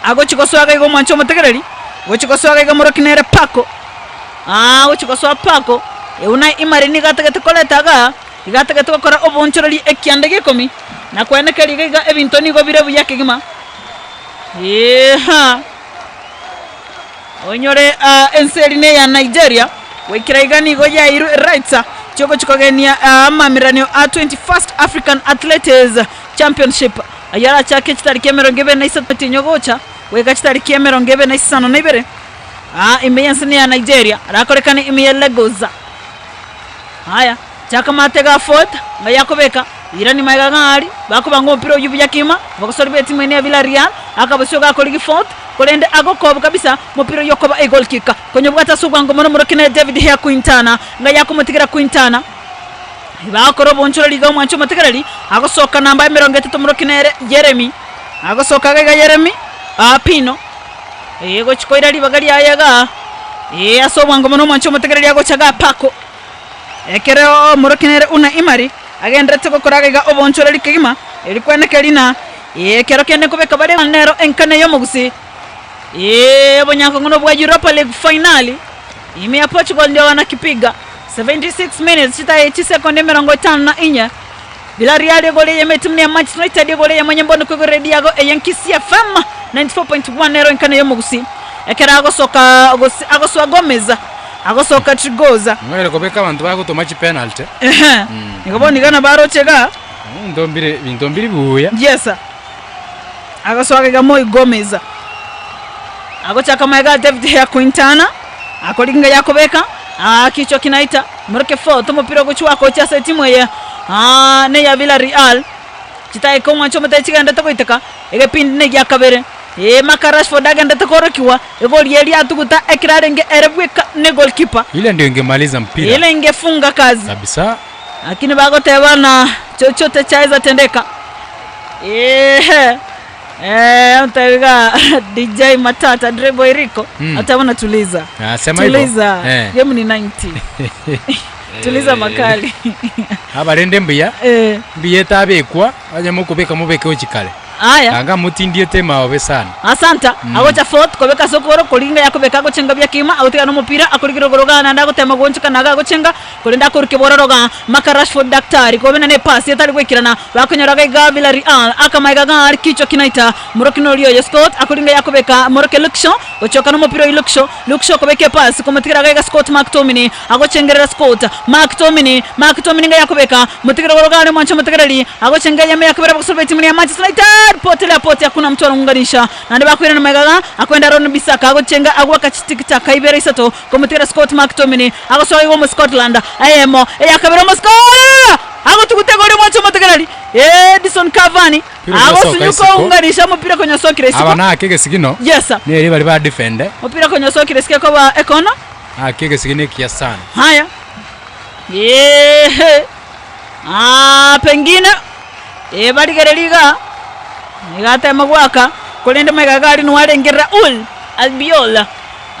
agochikoswaga igo mwancho mutegereri gochikoswaga igo murokinere Pako gochikoswa Pako Unai Emery ni gatagete koletaga igatagete gukora obonchorori ekiande gikomi na kweneka liga ebinto nigo birebu yakigima onyore enserine ya Nigeria wekira igani go ya iru rightsa choko chikogenia mamiranio 21st African Athletics Championship ayara chake chitariki 23 nyogocha weka chitariki 25 imeyansini ya Nigeria rakorekane imiye Lagos haya chaka matega fourth ngayakobeka irani maigangari bakubango opiro yubuyakima bakosori timu ene ya Villarreal akabasyoga koligi fourth kolende agokobo kabisa mupiro yokoba a goal kick konyo bwata subwango mono murokine David Hea Quintana ngayakumutigera Quintana ibakoro bonchoro liga mwancho mategereri agosoka namba 30 murokine Jeremy agosoka ga Jeremy Pino yego chikoira libagari ayaga asobwango mono mwancho mategereri agochaga Pako ekereo murokine Unai Emery agendrete gokoraga ga obonchoro likigima elikweneka lina kero kende kubeka bale nero enkane yo mugusi bonyanko ngono bwa Europa League finali ime ya Portugal ndio wanakipiga 76 minutes chita sekonde 54 Villarreal gole ya timu ya Manchester United gole ya manyembono ko ready yago Yankees FM 94.1 nero enkane yo mugusi ekera agoswa Gomez agosoka Trigoza mwere kobeka abantu bagutoma chi penalty nikoboni gana barochega ndombiri buya yes agosoka ga Moi Gomez agochaka maiga David Hea Quintana akolinga yakobeka kicho kinaita mureke foto mupira gochwa ko cha timu ya ne ya Villarreal chitaye ko mwancho mutachiganda tokoiteka ege pin ne yakabere Makarashford agenda takorokiwa goli yeli atuguta ekirarenge erebweka ne goalkeeper ile ndio ingemaliza mpira ile ingefunga kazi kabisa lakini bagoteba na chochote chaweza tendeka mtaga DJ Matata Drebo Eriko atabona tuliza sema hivyo tuliza game ni 90 tuliza makali abarende mbiya mbiye tabekwa anyamo kubeka mubeke ochikale aya anga mutindie tema obe sana asanta agocha fourth kobeka sokoro kolinga yakobeka gochenga byakima autiga no mupira akurigiro gorogana ndago tema gonchika naga gochenga kolenda kurike bororoga Makarashford daktari kobena ne pass yetali gwekirana bakonyoraga ga Villarreal akamaiga ga kicho kinaita murokino liyo Scott akuringa yakobeka moroke Luxo gochoka no mupira Luxo kobeke pass komatigira ga Scott McTominay agochengerera Scott McTominay nga yakobeka mutigiro gorogana mwancho mutigereri agochenga yame yakobera bokusolve timu ya Manchester United pote hakuna mtu anaunganisha nande bakwira na magaga akwenda Ron Bissaka agochenga agwaka chitikita kaibera isato komutira Scott McTominay agosoye wo mu Scotland ayemo yakabera mu Scotland agotugutega uri mwancho mutegereri Edison Cavani agosunyuko unganisha mupira kwenye sokire siko abana akege sigino yes ne bali ba defend mupira kwenye sokire siko kwa Ekono akege sigine kia sana haya pengine baligereliga nigata magwaka kolende magagali nuwalengerra Albiol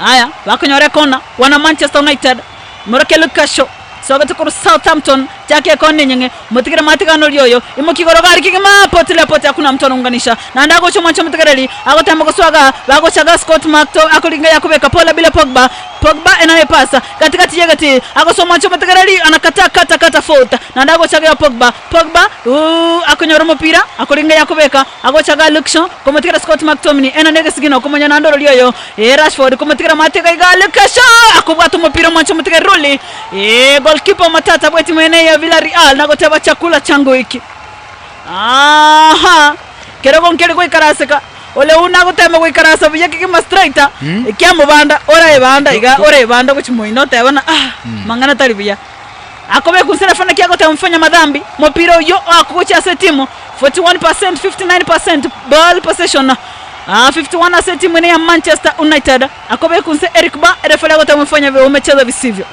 haya bakonyore kona wana Manchester United mureke Lukasho soga tukuru Southampton chake kone nyenge mutigere matigano lyoyo imukigorogari kigima pote hakuna mtu anaunganisha na ndago choma mutigereli agotamba goswaga bagochaga Scott McTominay akolinga yakubeka pola bila Pogba enaye pasa katikati yegati agosoma mutigereli anakata foot na ndago chaga Pogba akonyora mupira akolinga yakubeka agochaga Luxo komutigera Scott McTominay enanege sigino komonya na ndoro lyoyo Rashford komutigera matega igale kasha akubwata mupira mwancho mutigeruli goalkeeper Matata bweti mwene ya Villarreal nagoteba chakula changu hiki kerogo nkere kwa ikaraseka ole una gotema kwa ikarasa biyake kima striker ikiamo banda ora ibanda kuchimo inota yabona mangana tali biya akobe kusera fana kiago tamfanya madhambi mupira yo akucha setimu 41% 59% ball possession 51% timu ya Manchester United akobe kunse Eric Ba refa go tamfanya vile umecheza visivyo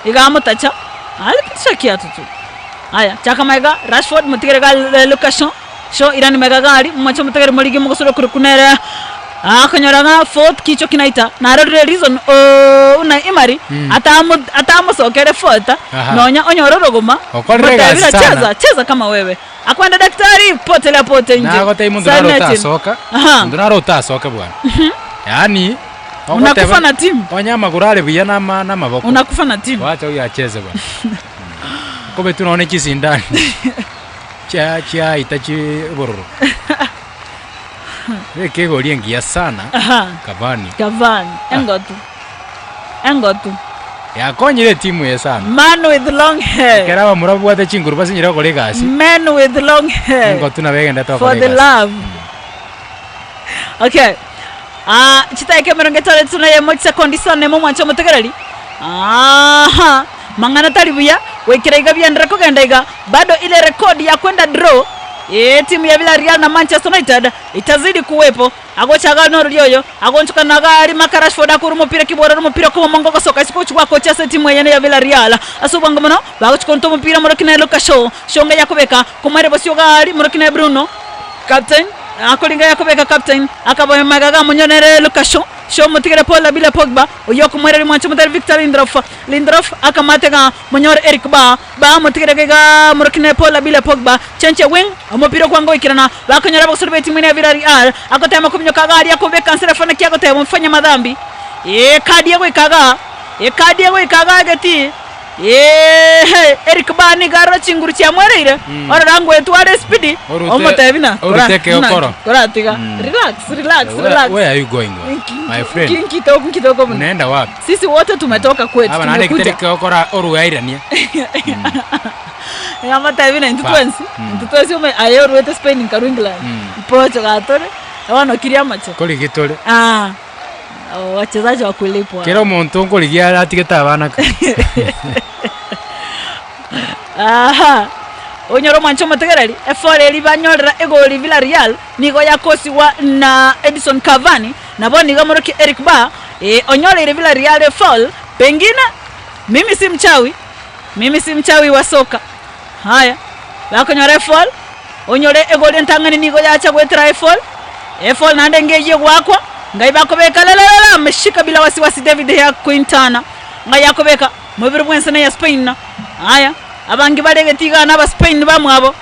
igamutacha alipitisha kiatu tu haya chaka maiga Rashford mutigera Lucas Shaw irani magagali mwacho mutigera muligi mugosoro kurukunera akonyoraga fourth kicho kinaita na reason Unai Emery atamo sokere fourth nonya onyororogoma cheza kama wewe akwenda daktari potele pote nje na gote mundu narotasoka mundu narotasoka bwana yani unakufa na timu wanyama gurale buya na maboko unakufa na timu wacha huyu acheze bwana kobe tunaone kisindani cha itachi bororo weke goli ngia sana Cavani engotu ya konyire timu ye sana man with long hair keraba murabu ate chinguru basi nyira kole gasi man with long hair engotu na begenda to for the love okay chitaike merongetore tunaye mo sekondi sone mo mwancho mutegereri mangana talibuya wekira igabya ndako gendaiga bado ile rekodi ya kwenda draw timu ya Villarreal na Manchester United itazidi kuwepo agochaga no ryoyo agonchuka nagali makarashford akuru mupira kibora mupira ko mongogo soka isikochu wako cha timu ya Villarreal asubanga mono bagochukonto mupira murakina Lucasho shonga yakobeka kumare bosyo gali murakina Bruno captain akolinga yakobeka captain akaboye magaga munyonere Lucasho show mutigere Paul bila Pogba uyoko mwereri mwancho mutari Victor Lindelof akamatega munyore Eric Ba mutigere ga murakina Paul bila Pogba chenche wing umupira kwango ikirana bakonyora bosuri timu ya Villarreal akotema kumyoka gali yakobeka kansera fana kiago te mfanya madhambi kadi yako ikaga gati Eric Ba ni garo chinguru cha mwerere ora rango etware speed omotebina oruteke okoro koratiga relax where are you going my friend kitoko unaenda wapi sisi wote tumetoka kwetu hapa na kiteke okora oruairania yamatebina ntutwensi ume ayeru wete Spain ka England pocho gatore wana kiria macho koli gitore wachezaji wa kulipwa kero muntu ngoligia atigeta abana onyoro mwancho mategereri efore libanyorera egoli Villarreal nigo yakosi wa na Edison Cavani na boni gamoroki Eric Ba onyoro ile Villarreal fall pengine mimi si mchawi wa soka haya bakonyora fall onyore egoli ntangani nigo yacha gwetra fall nande ngeje gwakwa ngai bakobeka lalala meshika bila wasiwasi David ya Quintana ngai yakobeka mubiri bwensana ya Spain haya abangi baregetiga na ba Spain bamwabo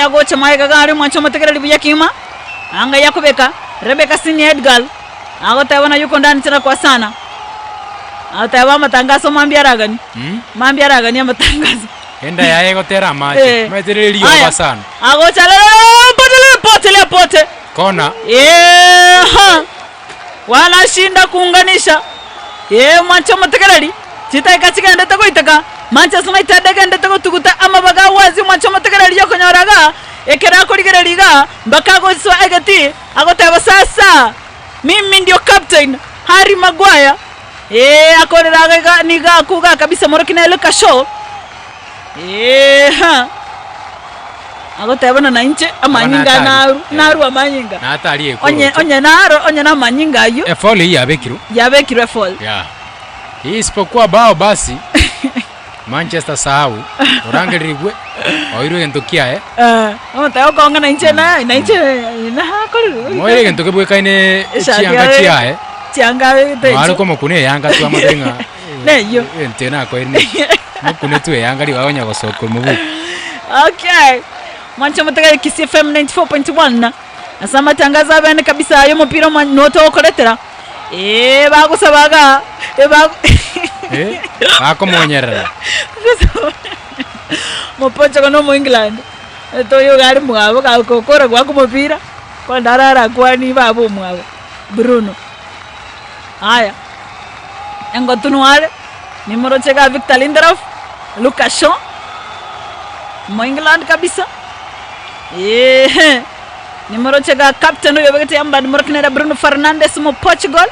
agocha maika gari mwancho mategereri buyakima anga yakobeka Rebecca Sini Edgar agotabona yuko ndani tena kwa sana ataba matangazo mambiaragani mambiaragani amatangazo enda yaye gotera machi maetereri yoba sana agocha pote kona wanashinda kuunganisha mwancho mategereri chitaika chigenda takoitaka Manchester United genda takotukuta amabaga wazi mwancho mategereri yokonyoraga ekera kurigereriga mbakago swa agati agotaba sasa mimi ndio captain Harry Maguire akoreraga niga kuga kabisa morokina Lucasho agotabana na inche amanyinga naru amanyinga na atali eko onye na manyinga ayo efoli yabekiro efoli isipokuwa bao basi Manchester sahau orangelirigwe oiro gentokia tayo konga na inche na hakuru moire gentoke bwekaine chianga te wale como kune yanga tu amadenga neyo entena ko ine mukune tu yanga liwaonya gosoko mubu okay mwancho mutaka Kisi FM 94.1 asama tangaza bene kabisa ayo mupira noto okoletera bagusabaga bakomonyerera mopocho kono mu England to yo gari mwabo ka kokora kwa kumupira kwa ndarara kwa ni babo mwabo Bruno haya engo tunuale nimero chega Victor Lindelof Lucas Shaw mu England kabisa nimero chega captain yo begete yamba nimero kinera Bruno Fernandes mu Portugal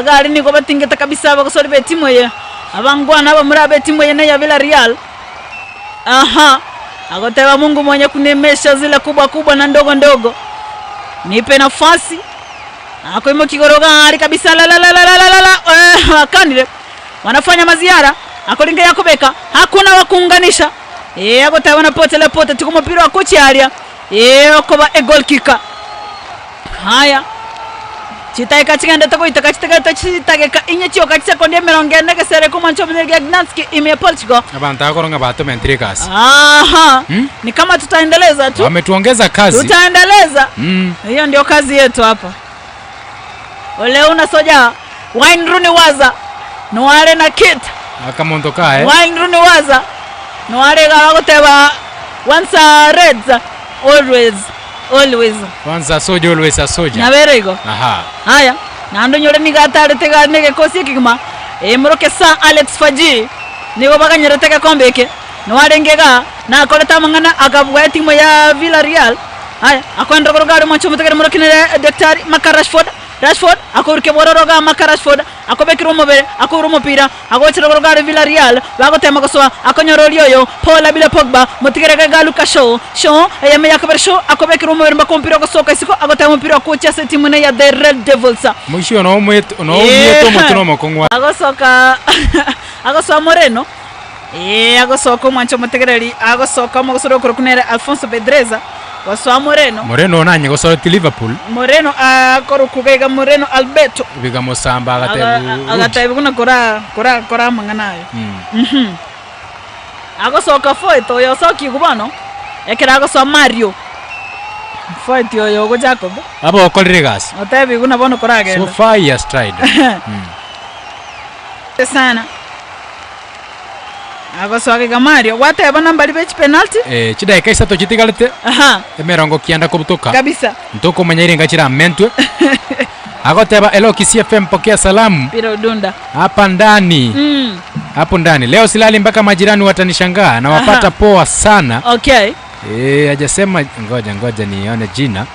gari niko batingeta kabisa bakosori be timu ye abangwana bamurabe timu ye ya Villarreal agoteba Mungu mwenye kunemesha zile kubwa na ndogo nipe nafasi akoimo kigorogari kabisa la kanile wanafanya maziara akolinga yakobeka hakuna wakuunganisha agoteba na pote tuko mpira wa kochi alia okoba goal kicker haya chitaika chigende to goita kachitega chitageka inye chio kachisekondia mirongo ine gesere kumancho mnege Gnatski ime Portugal. Abantu akoronga bato mentrikas. Aha. Ni kama tutaendeleza tu. Wametuongeza kazi. Tutaendeleza. Hiyo ndio kazi yetu hapa. Ole una soja Wayne Rooney waza no wale na kit akamondoka Wayne Rooney waza no wale galagoteba once reds always once a soldier always a soldier naberego. Aha haya nando nyore ni gatare tega nege kosi kigma mroke sa Alex Faji nigo baganyere tega kombeke no wale ngega na koleta mangana akabwa timu ya Villarreal. Haya akwenda kurogari mwancho mutegere murokine Daktari Rashford akurke bororoga Rashford akobekira umubere akura umupira agocera kurogari Villarreal bagotema goswa akonyorolioyo Paul Abile Pogba mutegere ga Lucas Shaw yame yakabere Shaw akobekira umubere mbakompira gosoka isiko agotema umupira ku Chelsea timu ya The Red Devils mwisho no mweto mutuno mokongwa agosoka agoswa Moreno agosoka mwancho mutegereri agosoka mogosoro kurokunere Alfonso Pedreza waswa Moreno nanye gosoro ti Liverpool Moreno korukugega Moreno Alberto biga mosamba agatebu kuna kora manganayo agosoka foito yo soki kubano ekera agoswa Mario foito yo go Jacob abo Rodriguez atebi kuna bono korage so far he has tried sana agoswage Mario wateba nambari bech penalty chidaika isato chitigalite emerongo kianda kubutoka kabisa ntoko manyiringa chira mentwe agoteba elo KCFM pokea salamu pira dunda hapa ndani hapo ndani leo silali mpaka majirani watanishangaa na wapata poa sana. Okay hajasema ngoja nione jina.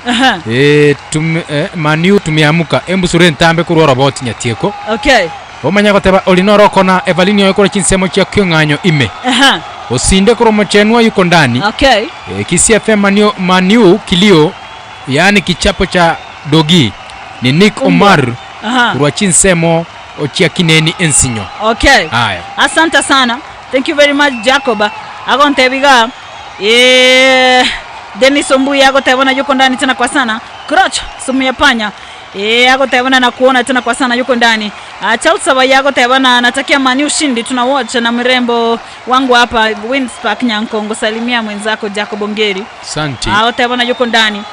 Manu tumeamuka embu sure ntambe kuri robot nyatieko. Okay omanya goteba olinoro kona Evalinio yokora kinsemo kya kyonganyo ime osinde kuro mochenwa yuko ndani. Okay KCFM Manu kilio yani kichapo cha dogi ni Nick Omar kurwa chinsemo ochia kineni ensinyo. Okay haya asante sana, thank you very much Jacob agontebiga Dennis Ombuya agotebona yuko ndani tena kwa sana. Crotch sumu ya panya agotebona na kuona tena kwa sana yuko ndani. Chelsea wa agotebona anatakia Manu ushindi. Tuna watch na mrembo wangu hapa Winspark Nyankongo, salimia mwenzako Jacob Ngeri. Asante. Agotebona yuko ndani.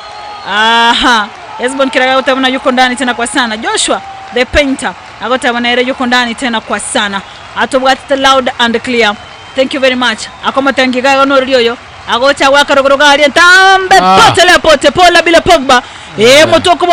Esbon Kiraga agotebona yuko ndani tena kwa sana. Joshua the painter agotebona yuko ndani tena kwa sana. Atobwatite loud and clear. Thank you very much. Akoma tangiga ono rioyo agocha wakarogoroga ali tambe pote Paul Abile Pogba motoko